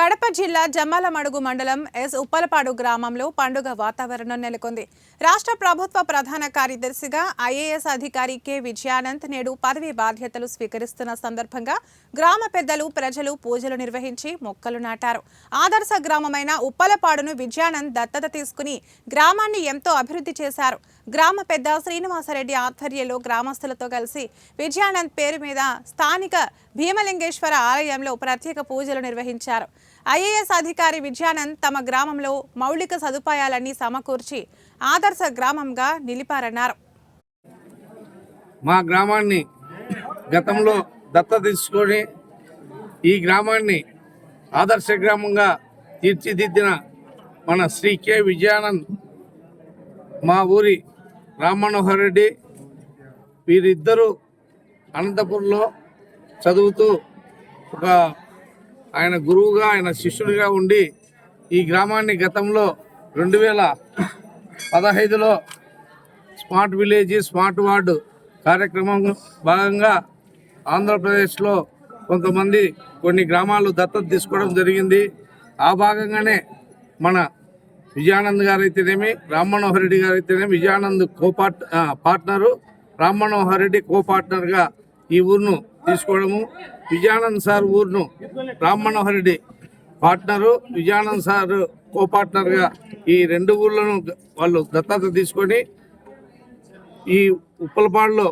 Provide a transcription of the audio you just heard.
కడప జిల్లా జమ్మలమడుగు మండలం ఎస్ ఉప్పలపాడు గ్రామంలో పండుగ వాతావరణం నెలకొంది. రాష్ట్ర ప్రభుత్వ ప్రధాన కార్యదర్శిగా ఐఏఎస్ అధికారి కె విజయానంద్ నేడు పదవి బాధ్యతలు స్వీకరిస్తున్న సందర్భంగా గ్రామ పెద్దలు, ప్రజలు పూజలు నిర్వహించి మొక్కలు నాటారు. ఆదర్శ గ్రామమైన ఉప్పలపాడును విజయానంద్ దత్తత తీసుకుని గ్రామాన్ని ఎంతో అభివృద్ధి చేశారు. గ్రామ పెద్ద శ్రీనివాసరెడ్డి ఆధ్వర్యంలో గ్రామస్తులతో కలిసి విజయానంద్ పేరు మీద స్థానిక భీమలింగేశ్వర ఆలయంలో ప్రత్యేక పూజలు నిర్వహించారు. ఐఏఎస్ అధికారి విజయానంద్ తమ గ్రామంలో మౌలిక సదుపాయాలన్నీ సమకూర్చి ఆదర్శ గ్రామంగా నిలిపారన్నారు. మా గ్రామాన్ని గతంలో దత్తత తీసుకొని ఈ గ్రామాన్ని ఆదర్శ గ్రామంగా తీర్చిదిద్దిన మన శ్రీ కె విజయానంద్, మా ఊరి రామ్మనోహర్ రెడ్డి, వీరిద్దరూ అనంతపురంలో చదువుతూ ఒక ఆయన గురువుగా, ఆయన శిష్యుడిగా ఉండి ఈ గ్రామాన్ని గతంలో 2015లో స్మార్ట్ విలేజ్, స్మార్ట్ వార్డు కార్యక్రమం భాగంగా ఆంధ్రప్రదేశ్లో కొంతమంది కొన్ని గ్రామాలు దత్తత తీసుకోవడం జరిగింది. ఆ భాగంగానే మన విజయానంద్ గారు అయితేనేమి, రామ్మనోహర్ రెడ్డి గారు అయితేనేమి, విజయానంద్ పార్ట్నరు, రామ్మనోహర్ రెడ్డి పార్ట్నర్గా ఈ ఊరును తీసుకోవడము, విజయానంద్ సార్ ఊరును రామ్మనోహర్ రెడ్డి పార్ట్నరు, విజయానంద్ సార్ పార్ట్నర్గా ఈ రెండు ఊర్లను వాళ్ళు దత్తత తీసుకొని ఈ ఉప్పలపాడులో